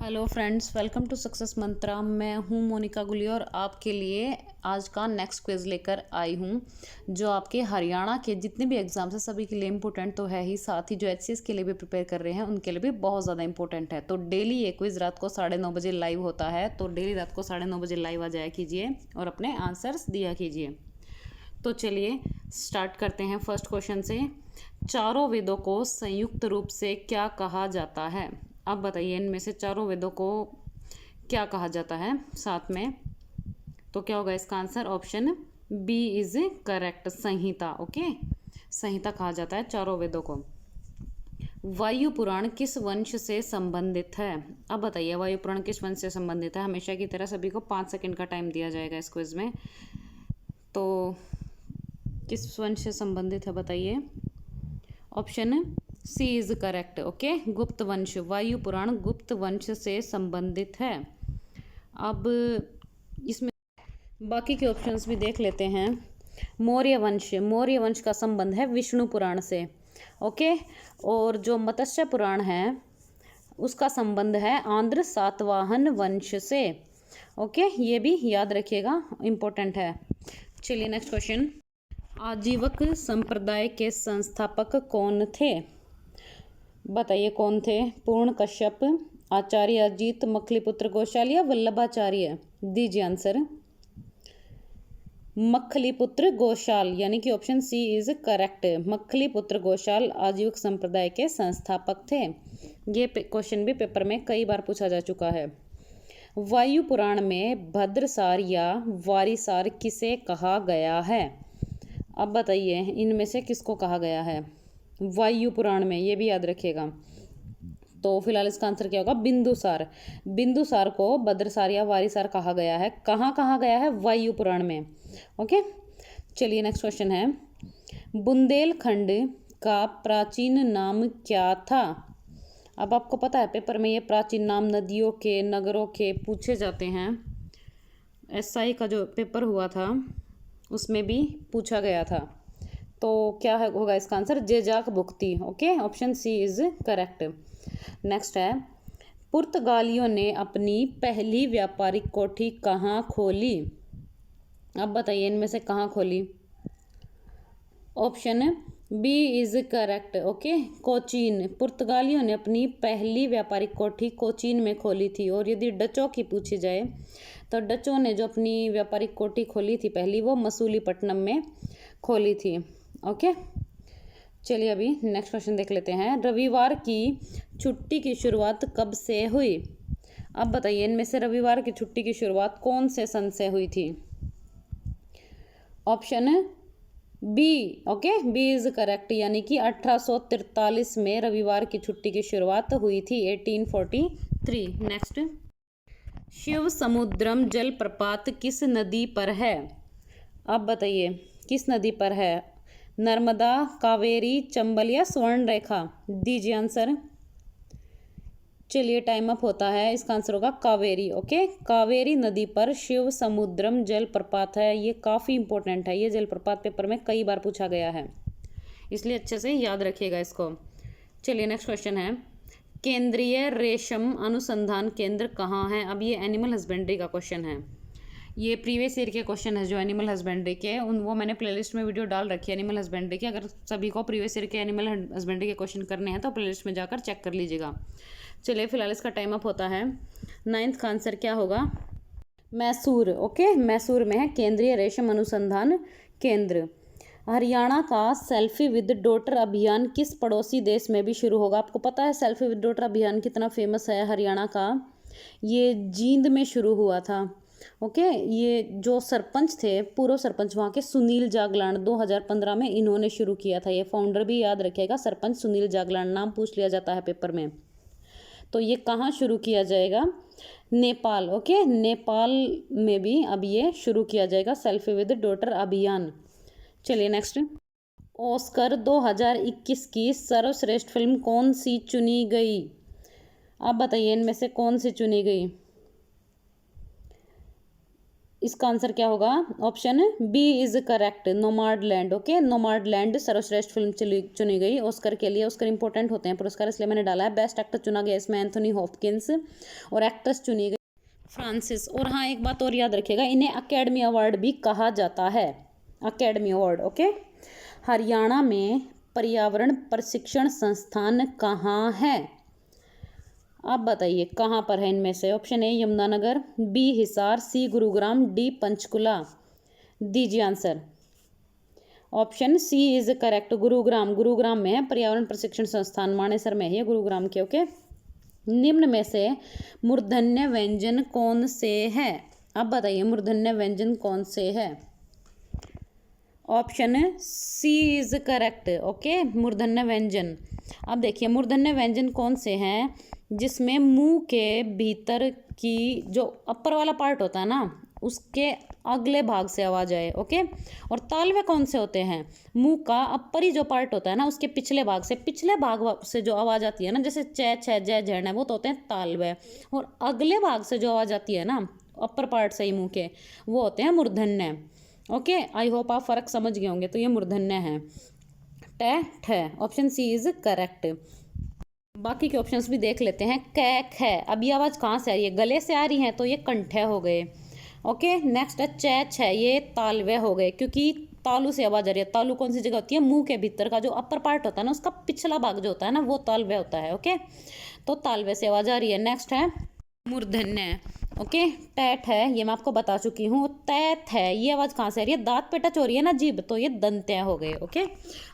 Hello friends, welcome to success Mantra. मैं हूं मोनिका गुली और आपके लिए आज का नेक्स्ट क्विज लेकर आई हूं, जो आपके हरियाणा के जितने भी एग्जाम्स हैं सभी के लिए इम्पोर्टेंट तो है ही, साथ ही जो एचसीएस के लिए भी प्रिपेयर कर रहे हैं उनके लिए भी बहुत ज़्यादा इंपॉर्टेंट है। तो डेली ये क्विज रात को 9:30 बजे लाइव होता है, तो डेली रात को 9:30 बजे लाइव आ जाया कीजिए और अपने आंसर्स दिया कीजिए। तो चलिए स्टार्ट करते हैं फर्स्ट क्वेश्चन से। चारों वेदों को संयुक्त रूप से क्या कहा जाता है? अब बताइए, इनमें से चारों वेदों को क्या कहा जाता है साथ में? तो क्या होगा इसका answer? Option B is correct, संहिता। ओके, संहिता कहा जाता है चारों वेदों को। वायु पुराण किस वंश से संबंधित है? अब बताइए, वायु पुराण किस वंश से संबंधित है? हमेशा की तरह सभी को 5 सेकंड का टाइम दिया जाएगा इस क्विज में। तो किस वंश से संबंधित है बताइए? Option C is correct. Okay, गुप्त वंश। वायु पुराण गुप्त वंश से संबंधित है। अब इसमें बाकी के ऑप्शंस भी देख लेते हैं। मौर्य वंश, मौर्य वंश का संबंध है विष्णु पुराण से। ओके, और जो मत्स्य पुराण है उसका संबंध है आंध्र सातवाहन वंश से। ओके, ये भी याद रखिएगा, इंपॉर्टेंट है। चलिए नेक्स्ट क्वेश्चन। आजीवक संप्रदाय के संस्थापक कौन थे? बताइए कौन थे? पूर्ण कश्यप, आचार्य अजीत, मखलीपुत्र घोषाल या वल्लभाचार्य? दीजिए आंसर। मखलीपुत्र घोषाल, यानी कि option C is correct. Makhaliputra Ghoshal Ajivaka संप्रदाय के संस्थापक थे। ये क्वेश्चन भी पेपर में कई बार पूछा जा चुका है। वायु पुराण में भद्रसार या वारिसार किसे कहा गया है? अब बताइए, इनमें से किसको कहा गया है वायु पुराण में? ये भी याद रखिएगा। तो फिलहाल इसका आंसर क्या होगा? बिंदुसार। बिंदुसार को भद्रसार या वारिसार कहा गया है। कहाँ कहा गया है? वायु पुराण में। ओके, चलिए नेक्स्ट क्वेश्चन है। बुंदेलखंड का प्राचीन नाम क्या था? अब आपको पता है पेपर में ये प्राचीन नाम नदियों के, नगरों के पूछे जाते हैं। एसआई का जो पेपर हुआ था उसमें भी पूछा गया था। तो क्या है होगा इसका answer? Jejak Bhukti. Okay, option C is correct. Next है, पुर्तगालियों ने अपनी पहली व्यापारिक कोठी कहाँ खोली? अब बताइए, इनमें से कहाँ खोली? Option B is correct. Okay, Cochin. पुर्तगालियों ने अपनी पहली व्यापारिक कोठी कोचीन में खोली थी। और यदि डचों की पूछी जाए तो डचों ने जो अपनी व्यापारिक कोठी खोली थी पहली, वो मसूलीपट्टनम में खोली थी। ओके, चलिए अभी नेक्स्ट क्वेश्चन देख लेते हैं। रविवार की छुट्टी की शुरुआत कब से हुई? अब बताइए, इनमें से रविवार की छुट्टी की शुरुआत कौन से सन से हुई थी? Option B. Okay, B is correct, यानी कि 1843 में रविवार की छुट्टी की शुरुआत हुई थी, 1843। नेक्स्ट, शिव समुद्रम जलप्रपात किस नदी पर है? अब बताइए, किस नदी पर है? नर्मदा, कावेरी, चंबल या स्वर्ण रेखा? दीजिए आंसर। चलिए टाइम अप होता है। इसका आंसर होगा कावेरी। ओके, कावेरी नदी पर शिव समुद्रम जलप्रपात है। ये काफ़ी इंपॉर्टेंट है। ये जलप्रपात पेपर में कई बार पूछा गया है, इसलिए अच्छे से याद रखिएगा इसको। चलिए नेक्स्ट क्वेश्चन है। केंद्रीय रेशम अनुसंधान केंद्र कहाँ है? अब ये एनिमल हस्बेंड्री का क्वेश्चन है। ये प्रीवियस ईयर के क्वेश्चन है जो एनिमल हस्बेंड्री के, वो मैंने प्लेलिस्ट में वीडियो डाल रखी है एनिमल हस्बेंड्री की। अगर सभी को प्रीवियस ईयर के एनिमल हस्बेंड्री के क्वेश्चन करने हैं तो प्लेलिस्ट में जाकर चेक कर लीजिएगा। चलिए फिलहाल इसका टाइम अप होता है। 9th का आंसर क्या होगा? मैसूर। ओके, मैसूर में है केंद्रीय रेशम अनुसंधान केंद्र। हरियाणा का सेल्फी विद डॉटर अभियान किस पड़ोसी देश में भी शुरू होगा? आपको पता है सेल्फी विद डॉटर अभियान कितना फेमस है हरियाणा का? ये जींद में शुरू हुआ था। ओके, ये जो सरपंच थे, पूर्व सरपंच वहाँ के, सुनील जागलान, 2015 में इन्होंने शुरू किया था। ये फाउंडर भी याद रखिएगा, सरपंच सुनील जागलान, नाम पूछ लिया जाता है पेपर में। तो ये कहाँ शुरू किया जाएगा? नेपाल। ओके, नेपाल में भी अब ये शुरू किया जाएगा सेल्फी विद डॉटर अभियान। चलिए नेक्स्ट, ऑस्कर 2021 की सर्वश्रेष्ठ फिल्म कौन सी चुनी गई? आप बताइए, इनमें से कौन सी चुनी गई? इसका आंसर क्या होगा? Option B is correct, Nomad Land. Okay, Nomad Land सर्वश्रेष्ठ फिल्म चुनी गई ऑस्कर के लिए। ऑस्कर इंपॉर्टेंट होते हैं पुरस्कार, इसलिए मैंने डाला है। बेस्ट एक्टर चुना गया इसमें एंथोनी हॉपकिंस, और एक्ट्रेस चुनी गई फ्रांसिस। और हाँ, एक बात और याद रखिएगा, इन्हें अकेडमी अवार्ड भी कहा जाता है, अकेडमी अवार्ड। ओके, हरियाणा में पर्यावरण प्रशिक्षण संस्थान कहाँ है? आप बताइए कहाँ पर है इनमें से? Option A Yamunanagar, B Hisar, C Gurugram, D Panchkula. दीजिए answer. Option C is correct, Gurugram. Gurugram में है पर्यावरण प्रशिक्षण संस्थान, मानेसर में है गुरुग्राम के। ओके, निम्न में से मूर्धन्य व्यंजन कौन से है? आप बताइए मूर्धन्य व्यंजन कौन से है? Option C is correct. Okay, मूर्धन्य व्यंजन। अब देखिए मूर्धन्य व्यंजन कौन से हैं? जिसमें मुंह के भीतर की जो अपर वाला पार्ट होता है ना, उसके अगले भाग से आवाज आए। ओके, और तालवे कौन से होते हैं? मुंह का अपर जो पार्ट होता है ना, उसके पिछले भाग से जो आवाज आती है ना, जैसे च छ ज झ न, वो तो होते हैं तालवे। और अगले भाग से जो आवाज आती है ना, अपर पार्ट से ही मुंह के, वो होते हैं मूर्धन्य। ओके, आई होप आप फर्क समझ गए होंगे। तो ये मूर्धन्य है, ट ठ। Option C is correct. बाकी के ऑप्शंस भी देख लेते हैं। कैक है, अब ये आवाज़ कहाँ से आ रही है? गले से आ रही है, तो ये कंठे हो गए। ओके, नेक्स्ट है चैच है, ये तालवे हो गए, क्योंकि तालू से आवाज़ आ रही है। तालू कौन सी जगह होती है? मुंह के भीतर का जो अपर पार्ट होता है ना, उसका पिछला भाग जो होता है ना, वो तालवे होता है। ओके, तो तालवे से आवाज़ आ रही है। नेक्स्ट है मूर्धन्य। ओके, टैट है, ये मैं आपको बता चुकी हूँ। तैत है, ये आवाज़ कहाँ से आ रही है? दांत पे टच हो रही है ना जीभ, तो ये दंत्य हो गए। ओके,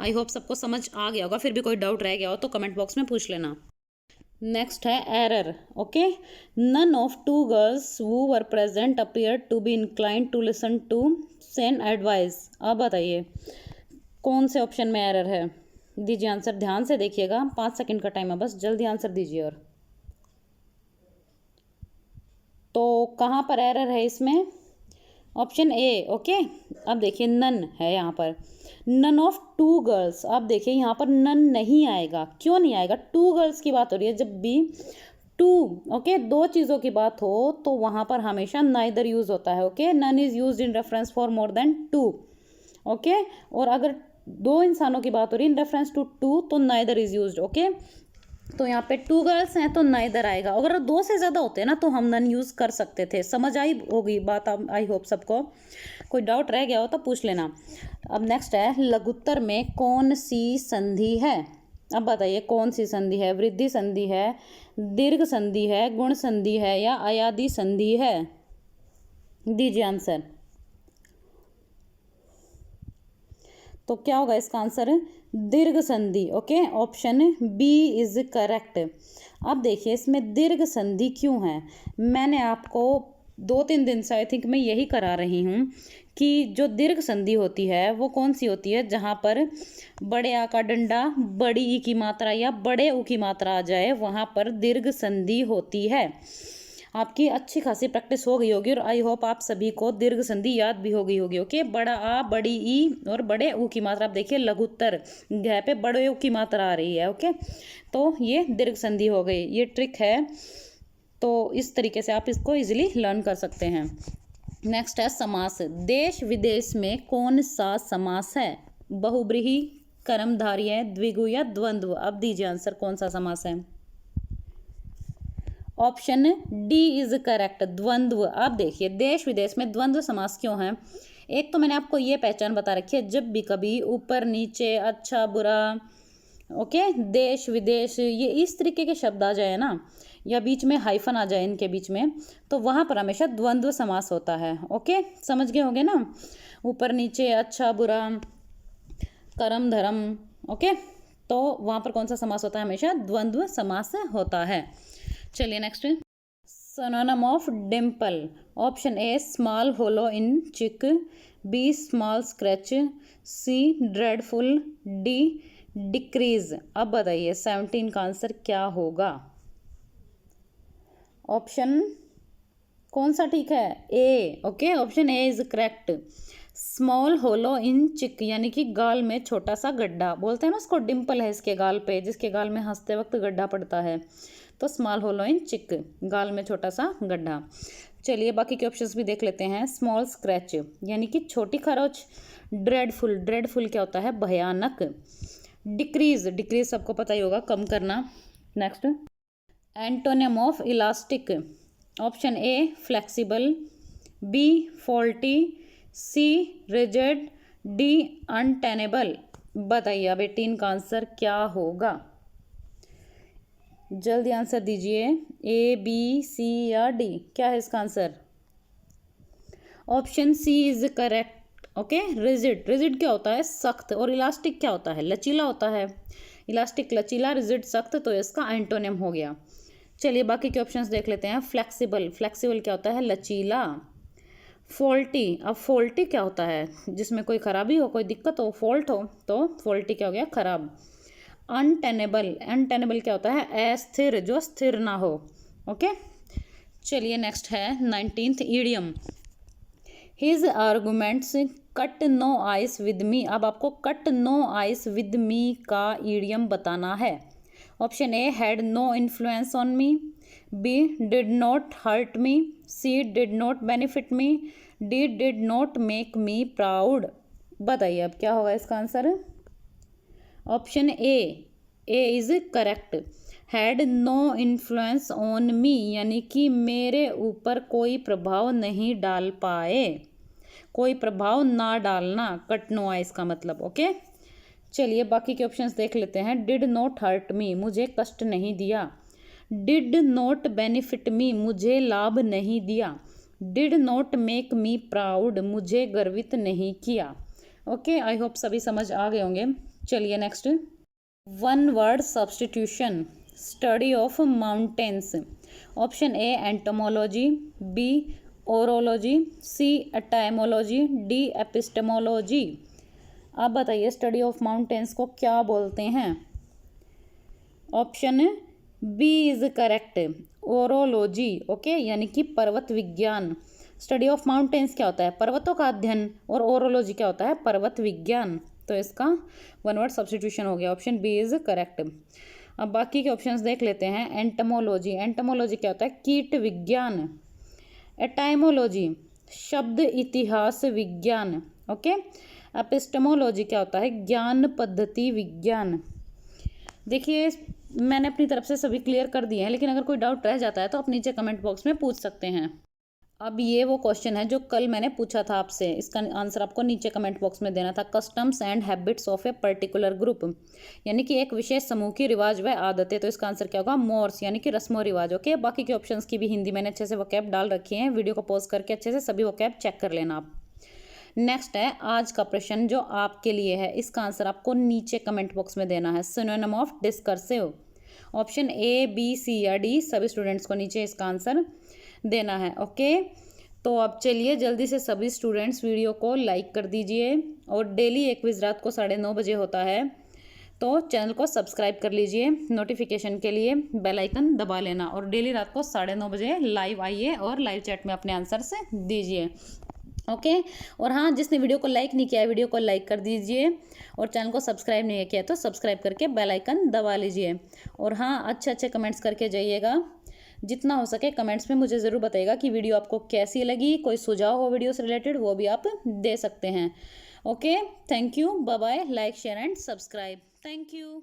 आई होप सबको समझ आ गया होगा। फिर भी कोई डाउट रह गया हो तो कमेंट बॉक्स में पूछ लेना। नेक्स्ट है error. Okay, none of two girls who were present appeared to be inclined to listen to sane advice। अब बताइए कौन से ऑप्शन में एरर है? दीजिए आंसर, ध्यान से देखिएगा, 5 सेकंड का टाइम है बस, जल्दी आंसर दीजिए। और तो कहाँ पर एरर है इसमें? Option A. ओके, अब देखिए नन है यहाँ पर, नन ऑफ टू गर्ल्स। अब देखिए यहाँ पर नन नहीं आएगा। क्यों नहीं आएगा? टू गर्ल्स की बात हो रही है। जब भी टू, ओके, दो चीज़ों की बात हो तो वहाँ पर हमेशा नाइदर यूज होता है। Okay, none is use in reference for more than two. Okay, और अगर दो इंसानों की बात हो रही है इन रेफरेंस टू टू, तो नाइदर इज यूज। ओके, तो यहाँ पे टू गर्ल्स हैं तो नाइदर आएगा। अगर दो से ज़्यादा होते हैं ना, तो हम नन यूज़ कर सकते थे। समझ आई होगी बात? आई होप सबको। कोई डाउट रह गया हो तो पूछ लेना। अब नेक्स्ट है लघुत्तर में कौन सी संधि है? अब बताइए कौन सी संधि है? वृद्धि संधि है, दीर्घ संधि है, गुण संधि है, या अयादि संधि है? दीजिए आंसर। तो क्या होगा इसका आंसर? दीर्घ संधि। Okay, option B is correct. अब देखिए इसमें दीर्घ संधि क्यों है? मैंने आपको 2-3 दिन से आई थिंक मैं यही करा रही हूँ कि जो दीर्घ संधि होती है वो कौन सी होती है? जहाँ पर बड़े आ का डंडा, बड़ी ई की मात्रा या बड़े ऊ की मात्रा आ जाए, वहाँ पर दीर्घ संधि होती है। आपकी अच्छी खासी प्रैक्टिस हो गई होगी और आई होप आप सभी को दीर्घ संधि याद भी हो गई होगी। ओके, बड़ा आ, बड़ी ई और बड़े ऊ की मात्रा। आप देखिए लघुत्तर घ पे बड़े ऊ की मात्रा आ रही है। ओके, तो ये दीर्घ संधि हो गई। ये ट्रिक है, तो इस तरीके से आप इसको इजीली लर्न कर सकते हैं। नेक्स्ट है समास। देश विदेश में कौन सा समास है? बहुब्रीहि, कर्मधारय, द्विगु या द्वंद्व? अब दीजिए आंसर, कौन सा समास है? ऑप्शन डी इज करेक्ट, द्वंद्व। अब देखिए देश विदेश में द्वंद्व समास क्यों है? एक तो मैंने आपको ये पहचान बता रखी है, जब भी कभी ऊपर नीचे, अच्छा बुरा, ओके, देश विदेश, ये इस तरीके के शब्द आ जाए ना, या बीच में हाइफन आ जाए इनके बीच में, तो वहाँ पर हमेशा द्वंद्व समास होता है। ओके, समझ गए होंगे ना? ऊपर नीचे, अच्छा बुरा, कर्म धर्म। ओके, तो वहाँ पर कौन सा समास होता है? हमेशा द्वंद्व समास होता है। चलिए next, synonym of dimple. Option A small hollow in cheek, B small scratch, C dreadful, D decrease. अब बताइए 17 का आंसर क्या होगा? ऑप्शन कौन सा ठीक है? A. Okay, option A is correct. Small hollow in cheek यानी कि गाल में छोटा सा गड्ढा, बोलते हैं ना उसको, डिम्पल है इसके गाल पे, जिसके गाल में हंसते वक्त गड्ढा पड़ता है, तो स्मॉल होलो इन चिक, गाल में छोटा सा गड्ढा। चलिए बाकी के ऑप्शंस भी देख लेते हैं। स्मॉल स्क्रैच यानी कि छोटी खरोच। ड्रेडफुल, ड्रेडफुल क्या होता है? भयानक। डिक्रीज, डिक्रीज सबको पता ही होगा, कम करना। Next, antonym of elastic. Option A flexible, B faulty, C rigid, D untenable. बताइए अब 18 का आंसर क्या होगा? जल्दी आंसर दीजिए, ए बी सी या डी, क्या है इसका answer? Option C is correct. Okay, rigid, rigid क्या होता है? सख्त। और इलास्टिक क्या होता है? लचीला होता है। इलास्टिक लचीला, रिजिड सख्त, तो इसका एंटोनिम हो गया। चलिए बाकी के ऑप्शंस देख लेते हैं। फ्लेक्सिबल, फ्लेक्सिबल क्या होता है? लचीला। फॉल्टी, अब फॉल्टी क्या होता है? जिसमें कोई खराबी हो, कोई दिक्कत हो, फॉल्ट हो, तो फॉल्टी क्या हो गया? खराब। अनटेनेबल, अनटेनेबल क्या होता है? अस्थिर, जो स्थिर ना हो। ओके, चलिए नेक्स्ट है 19th idiom. His arguments cut no ice with me. अब आपको cut no ice with me का ईडियम बताना है। Option A had no influence on me, B did not hurt me, C did not benefit me, D did not make me proud. बताइए अब क्या होगा इसका answer? Option A is correct. Had no influence on me यानी कि मेरे ऊपर कोई प्रभाव नहीं डाल पाए, कोई प्रभाव ना डालना, कट नो आइस का मतलब। ओके, चलिए बाकी के ऑप्शंस देख लेते हैं। डिड नॉट हर्ट मी, मुझे कष्ट नहीं दिया। डिड नॉट बेनिफिट मी, मुझे लाभ नहीं दिया। Did not make me proud, मुझे गर्वित नहीं किया। ओके, आई होप सभी समझ आ गए होंगे। चलिए next, one word substitution, study of mountains. Option A entomology, B orology, C etymology, D epistemology. आप बताइए स्टडी ऑफ माउंटेन्स को क्या बोलते हैं? Option B is correct, orology. Okay, यानी कि पर्वत विज्ञान। स्टडी ऑफ माउंटेन्स क्या होता है? पर्वतों का अध्ययन। और ओरोलॉजी क्या होता है? पर्वत विज्ञान। तो इसका वन वर्ड सब्सटीट्यूशन हो गया। Option B is correct. अब बाकी के ऑप्शंस देख लेते हैं। एंटमोलॉजी, एंटमोलॉजी क्या होता है? कीट विज्ञान। एटाइमोलॉजी, शब्द इतिहास विज्ञान। ओके, एपिस्टेमोलॉजी क्या होता है? ज्ञान पद्धति विज्ञान। देखिए मैंने अपनी तरफ से सभी क्लियर कर दिए हैं, लेकिन अगर कोई डाउट रह जाता है तो आप नीचे कमेंट बॉक्स में पूछ सकते हैं। अब ये वो क्वेश्चन है जो कल मैंने पूछा था आपसे, इसका आंसर आपको नीचे कमेंट बॉक्स में देना था। Customs and habits of a particular group, यानी कि एक विशेष समूह की रिवाज व आदतें। तो इसका आंसर क्या होगा? मोर्स, यानी कि रस्मो रिवाज। ओके, बाकी के ऑप्शंस की भी हिंदी मैंने अच्छे से वोकैब डाल रखी है, वीडियो को पॉज करके अच्छे से सभी वोकैब चेक कर लेना आप। नेक्स्ट है आज का प्रश्न जो आपके लिए है, इसका आंसर आपको नीचे कमेंट बॉक्स में देना है। Synonym of discursive. Option A B C या डी, सभी स्टूडेंट्स को नीचे इसका आंसर देना है। ओके, तो अब चलिए जल्दी से सभी स्टूडेंट्स वीडियो को लाइक कर दीजिए, और डेली एक क्विज रात को 9:30 बजे होता है, तो चैनल को सब्सक्राइब कर लीजिए। नोटिफिकेशन के लिए बेल आइकन दबा लेना, और डेली रात को 9:30 बजे लाइव आइए और लाइव चैट में अपने आंसर से दीजिए। ओके, और हाँ, जिसने वीडियो को लाइक नहीं किया है वीडियो को लाइक कर दीजिए, और चैनल को सब्सक्राइब नहीं किया तो सब्सक्राइब करके बेल आइकन दबा लीजिए। और हाँ, अच्छे अच्छे कमेंट्स करके जाइएगा, जितना हो सके कमेंट्स में मुझे ज़रूर बताइएगा कि वीडियो आपको कैसी लगी। कोई सुझाव हो वीडियो से रिलेटेड वो भी आप दे सकते हैं। Okay, thank you, bye bye, like share and subscribe. Thank you.